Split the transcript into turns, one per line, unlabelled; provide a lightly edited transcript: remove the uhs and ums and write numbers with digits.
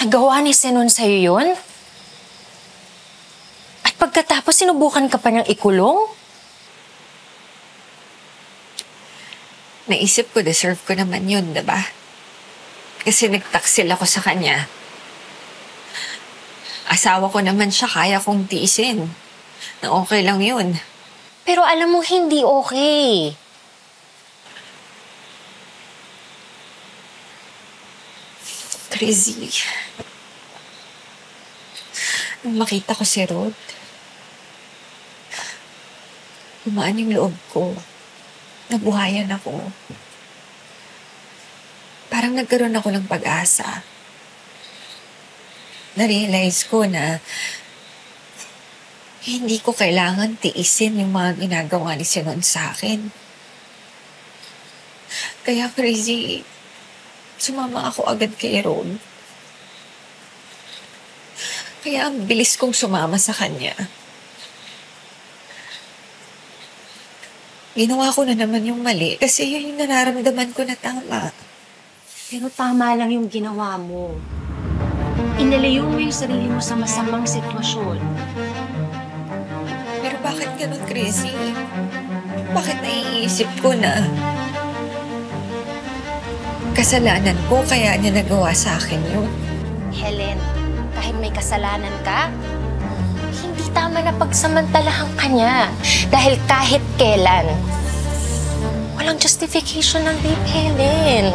Nagawa ni Zenon sa'yo yun? At pagkatapos sinubukan ka pa niyang ikulong?
Naisip ko, deserve ko naman yun, diba? Kasi nagtaksil ako sa kanya. Asawa ko naman siya, kaya kong tiisin. Na okay lang yun.
Pero alam mo, hindi okay.
Crazy. Nung makita ko si Rod, gumaan yung loob ko. Nabuhayan ako. Parang nagkaroon ako ng pag-asa. Na-realize ko na hindi ko kailangan tiisin yung mga ginagawa ni Zenon sa akin. Kaya crazy, sumama ako agad kay Rod. Kaya ang bilis kong sumama sa kanya. Ginawa ko na naman yung mali kasi yun yung nararamdaman ko na tama.
Pero tama lang yung ginawa mo. Inalayo mo yung sarili mo sa masamang sitwasyon.
Pero bakit ganun, Crazy? Bakit naiisip ko na kasalanan ko kaya niya nagawa sa akin yun?
Helen, kahit may kasalanan ka, hindi tama na pagsamantalahan ka niya. Dahil kahit kailan, walang justification ng rape, Helen.